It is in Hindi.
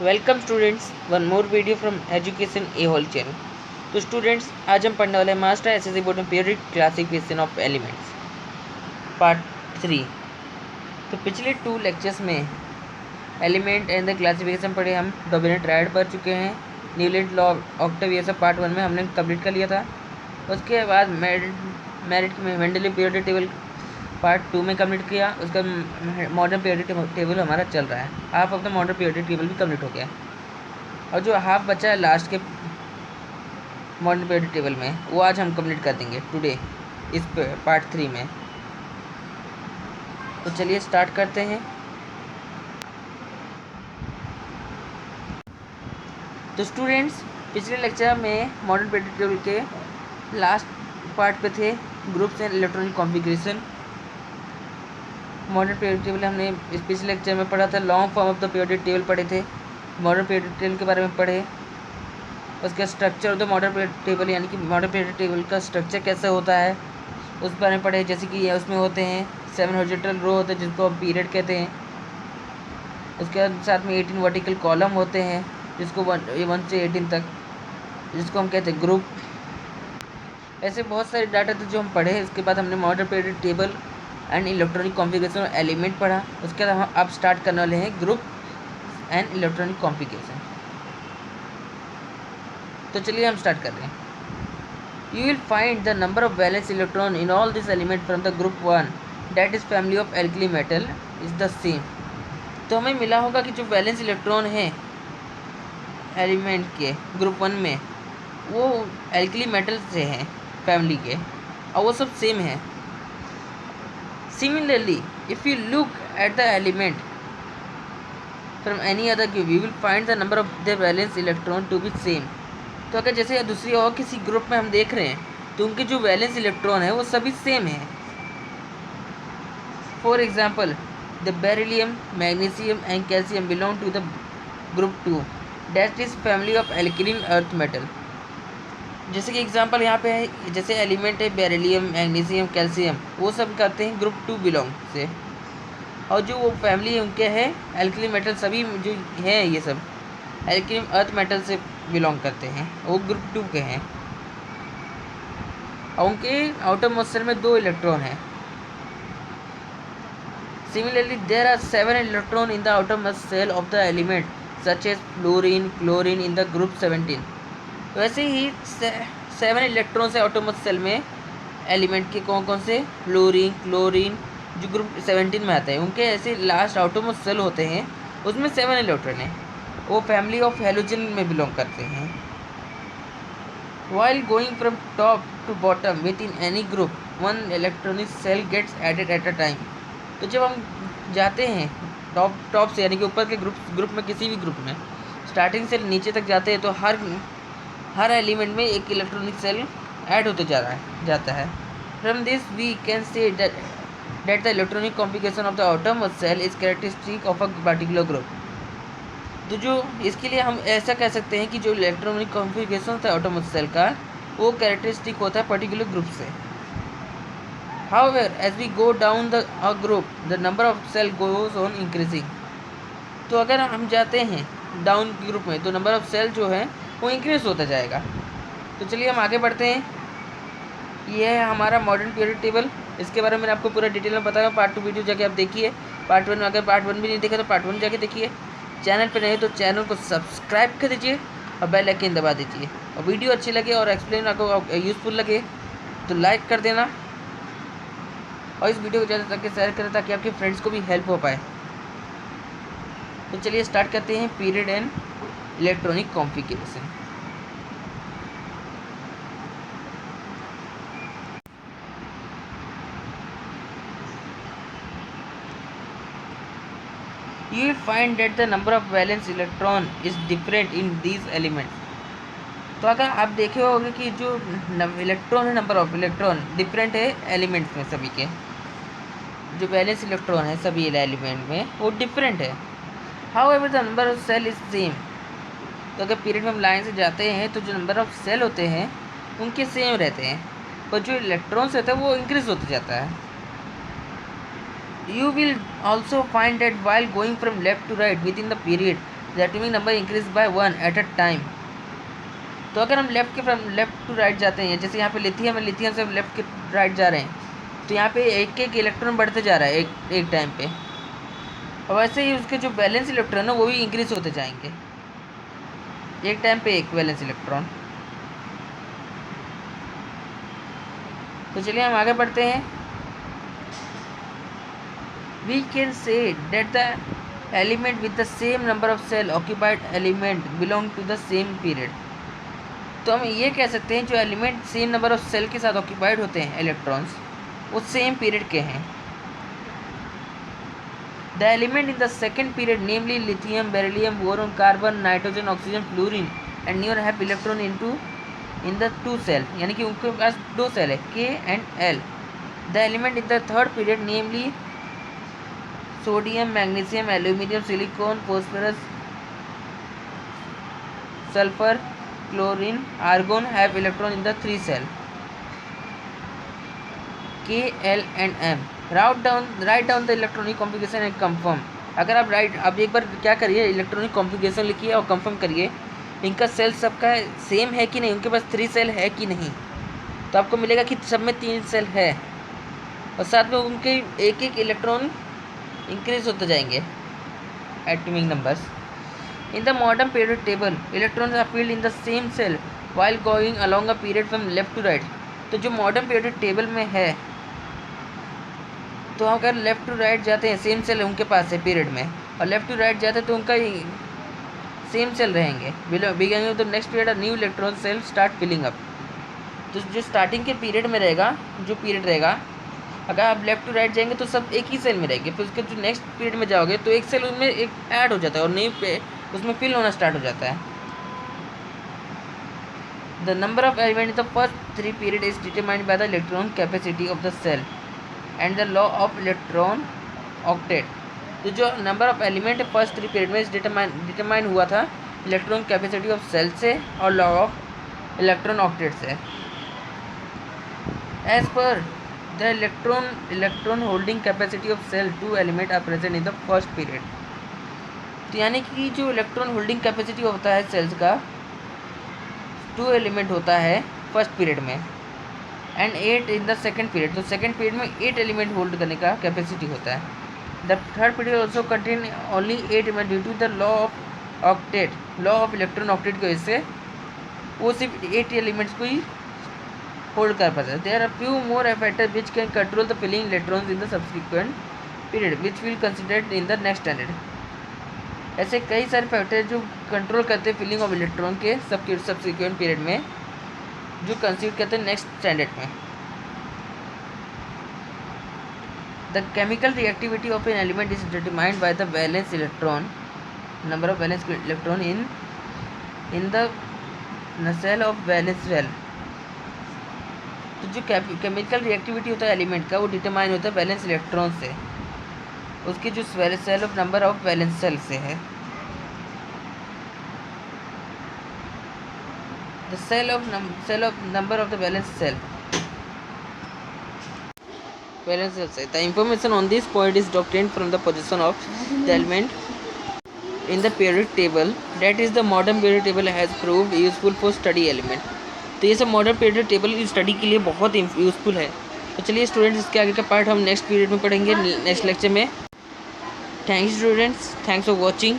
Welcome students, one more video from education a whole channel. तो स्टूडेंट्स, आज हम पढ़ने वाले हैं मास्टर एसएससी बोर्ड में periodic classification of elements part 3। तो पिछले 2 लेक्चर्स में एलिमेंट एंड द क्लासिफिकेशन पढ़े हम, डोमिनेंट ट्रायड पढ़ चुके हैं, न्यूलैंड लॉ, ऑक्टेव, ये सब पार्ट 1 में हमने कंप्लीट कर लिया था। उसके बाद मेरिट में मेंडलीव पीरियोडिक टेबल पार्ट 2 में कंप्लीट किया। उसका मॉडर्न पीरियोडिक टेबल हमारा चल रहा है, half of the modern periodic table भी कंप्लीट हो गया और जो हाफ बचा है लास्ट के मॉडर्न पीरियोडिक टेबल में, वो आज हम कंप्लीट कर देंगे टुडे इस पार्ट 3 में। तो चलिए स्टार्ट करते हैं। तो स्टूडेंट्स, पिछले लेक्चर में मॉडर्न पीरियोडिक टेबल के लास्ट पार्ट पे थे groups and electronic configuration. Modern periodic table हमने इस पिछले लेक्चर में पढ़ा था, long form of the periodic table पढ़े थे, मॉडर्न पीरियोडिक टेबल के बारे में पढ़े, उसका structure of the modern periodic table, यानी कि मॉडर्न पीरियोडिक टेबल का स्ट्रक्चर कैसे होता है उस बारे में पढ़े। जैसे कि उसमें होते हैं 7 हॉरिजॉन्टल रो होते हैं जिसको हम पीरियड कहते हैं, उसके साथ में 18 वर्टिकल कॉलम होते हैं जिसको 1 से 18 तक, जिसको हम कहते हैं ग्रुप। ऐसे बहुत सारे डाटा थे जो हम पढ़े। इसके बाद हमने modern periodic table and electronic configuration और एलिमेंट पढ़ा। उसके बाद हम अब स्टार्ट करने वाले हैं ग्रुप एंड इलेक्ट्रॉनिक कॉन्फ़िगरेशन। तो चलिए हम स्टार्ट कर रहे हैं। You will find the number of valence electron in all this element from the group 1 that is family of alkali metal is the same. तो हमें मिला होगा कि जो वैलेंस इलेक्ट्रॉन है एलिमेंट के ग्रुप 1 में, वो एल्कली मेटल से हैं फैमिली के, और वो सब सेम है। Similarly, if you look at the element from any other group, you will find the number of their valence electron to be same. तो अगर जैसे दूसरी और किसी ग्रुप में हम देख रहे हैं तो उनके जो वैलेंस इलेक्ट्रॉन है वो सभी सेम है। For example, the beryllium, magnesium and calcium belong to the group 2 that is family of alkaline earth metal. जैसे कि एग्जांपल यहाँ पे है, जैसे एलिमेंट है बेरिलियम, मैग्नीशियम, कैल्शियम, वो सब करते हैं ग्रुप 2 बिलोंग से, और जो वो फैमिली है उनके है एल्कली मेटल, सभी जो हैं ये सब एल्कली अर्थ मेटल से बिलोंग करते हैं, वो ग्रुप 2 के हैं, और उनके आउटर मोस्ट शेल में 2 इलेक्ट्रॉन हैं। Similarly there are 7 electron in the outermost shell of the element such as fluorine, chlorine in the group 17। वैसे ही 7 इलेक्ट्रॉन्स है ऑटोमोस्ट सेल में एलिमेंट के। कौन कौन से? फ्लोरीन, क्लोरीन, जो ग्रुप 17 में आते हैं, उनके ऐसे लास्ट ऑटोमोस्ट सेल होते हैं, उसमें 7 इलेक्ट्रॉन हैं, वो फैमिली ऑफ हेलोजन में बिलोंग करते हैं। While going from top to bottom within any group 1 electronic shell gets added at a time. तो जब हम जाते हैं टॉप से, यानी कि ऊपर के ग्रुप में, किसी भी ग्रुप में स्टार्टिंग से नीचे तक जाते हैं, तो हर एलिमेंट में एक इलेक्ट्रॉनिक सेल ऐड होते जाता है। From this we can say that the electronic configuration of the outermost shell is characteristic of a particular group. तो जो इसके लिए हम ऐसा कह सकते हैं कि जो इलेक्ट्रॉनिक कॉन्फ़िगरेशन होता है आउटरमोस्ट सेल का, वो कैरेक्टरिस्टिक होता है पर्टिकुलर ग्रुप से। However as we go down the group the number of shell goes on increasing. तो अगर हम जाते हैं डाउन ग्रुप में तो नंबर ऑफ सेल जो है वो इंक्रीज होता जाएगा। तो चलिए हम आगे बढ़ते हैं। ये है हमारा मॉडर्न पीरियोडिक टेबल। इसके बारे में मैंने आपको पूरा डिटेल में बताया। पार्ट 2 वीडियो जाके आप देखिए। पार्ट 1 में अगर पार्ट 1 भी नहीं देखा तो पार्ट 1 जाके देखिए। चैनल पर नहीं तो चैनल को सब्सक्राइब कर दीजिए और बेल आइकन दबा दीजिए। और वीडियो अच्छी लगे और एक्सप्लेन आपको यूज़फुल लगे तो लाइक कर देना, और इस वीडियो को ज़्यादा तक शेयर करें ताकि आपके फ्रेंड्स को भी हेल्प हो पाए। तो चलिए स्टार्ट करते हैं period and electronic configuration. You will find that the number of valence electron is different in these elements. तो अगर आप देखे होंगे कि जो इलेक्ट्रॉन है, नंबर ऑफ इलेक्ट्रॉन डिफरेंट है एलिमेंट्स में, सभी के जो वैलेंस इलेक्ट्रॉन है सभी एलिमेंट में वो डिफरेंट है। However the number of shell is same. तो अगर पीरियड में हम लाइन से जाते हैं तो जो नंबर ऑफ सेल होते हैं उनके सेम रहते हैं, पर जो इलेक्ट्रॉन्स रहता है वो इंक्रीज होते जाता है। You will also find that while going from left to right within the period, the atomic number increase by 1 eight a time. तो अगर हम लेफ्ट टू राइट जाते हैं, जैसे यहाँ पे लिथियम है, लिथियम से लेफ्ट के राइट जा रहे हैं, तो यहाँ पे एक एक इलेक्ट्रॉन बढ़ते जा रहा है एक टाइम पे, और वैसे ही उसके जो बैलेंस इलेक्ट्रॉन है वो भी इंक्रीज होते जाएंगे, एक टाइम पे एक बैलेंस इलेक्ट्रॉन। तो चलिए हम आगे बढ़ते हैं। We can say that the element with the same number of shell occupied element belong to the same period. तो हम ये कह सकते हैं जो element same number of shell के साथ ऑक्यूपाइड होते हैं इलेक्ट्रॉन्स, वो सेम पीरियड के हैं। The element in the second period namely lithium, beryllium, boron, carbon, nitrogen, oxygen, fluorine and neon have electron in the two shell, यानी कि उनके पास दो सेल है, K and L. The element in the third period namely sodium, magnesium, aluminium, silicon, phosphorus, sulphur, chlorine, argon have electron in the three shell, K, L and M. Write down the electronic configuration and confirm. अगर आप एक बार क्या करिए, इलेक्ट्रॉनिक कॉन्फ़िगरेशन लिखिए और कंफर्म करिए इनका सेल सबका सेम है कि नहीं, उनके पास 3 सेल है कि नहीं। तो आपको मिलेगा कि सब में 3 सेल है, और साथ में उनके एक एक इलेक्ट्रॉन इंक्रीज होते जाएंगे, atomic numbers. In the modern period table electrons are filled in the same shell while going along a period from left to right. तो जो मॉडर्न पीरियड टेबल में है, तो अगर लेफ़्ट टू राइट जाते हैं, सेम सेल उनके पास है पीरियड में, और लेफ़्ट टू राइट जाते हैं तो उनका सेम सेल रहेंगे। Beginning of the next period a new electron shell start filling up. तो जो स्टार्टिंग के पीरियड में रहेगा, जो पीरियड रहेगा, अगर आप लेफ़्ट टू राइट जाएंगे तो सब एक ही सेल में रहेंगे, फिर उसके जो नेक्स्ट पीरियड में जाओगे तो एक सेल उनमें एक ऐड हो जाता है और न्यू पे उसमें फिल होना स्टार्ट हो जाता है। The number of element in the first 3 period is determined by the electron capacity of the shell and the law of electron octet. तो जो number of element first 3 period में डिटरमाइन हुआ था इलेक्ट्रॉन कैपेसिटी ऑफ सेल से और लॉ ऑफ इलेक्ट्रॉन ऑक्टेट से। As per the electron holding capacity of shell 2 element are present in the first period. तो यानी कि जो इलेक्ट्रॉन होल्डिंग कैपेसिटी होता है सेल्स का, 2 एलिमेंट होता है फर्स्ट पीरियड में and 8 in the second period. तो सेकेंड पीरियड में 8 एलिमेंट होल्ड करने का कैपेसिटी होता है। The third period also contain only 8 element due to the law of octet, law of electron octet की वजह से वो सिर्फ 8 एलिमेंट्स को ही होल्ड कर पाता है। There are few more factor which can control the filling electrons in the subsequent period which will considered in the next standard. ऐसे कई सारे फैक्टर जो कंट्रोल करते हैं फिलिंग ऑफ इलेक्ट्रॉन के सब्सिक्वेंट पीरियड में, जो कंसीडर करते हैं नेक्स्ट स्टैंडर्ड में। The chemical reactivity of an element is determined by the valence electron, number of valence electron in the shell of valence cell. तो जो केमिकल रिएक्टिविटी होता है एलिमेंट का, वो डिटरमाइन होता है वैलेंस इलेक्ट्रॉन से, उसकी जो shell of number of valence shell से है। The shell of number of the valence shell set. The information on this point is obtained from the position of the element in the periodic table. That is, the modern periodic table has proved useful for study element. तो ये सब मॉडर्न पीरियड टेबल स्टडी के लिए बहुत यूज़फुल है। तो चलिए स्टूडेंट्स, इसके आगे का पार्ट हम नेक्स्ट पीरियड में पढ़ेंगे, नेक्स्ट लेक्चर में। Thanks students, thanks for watching.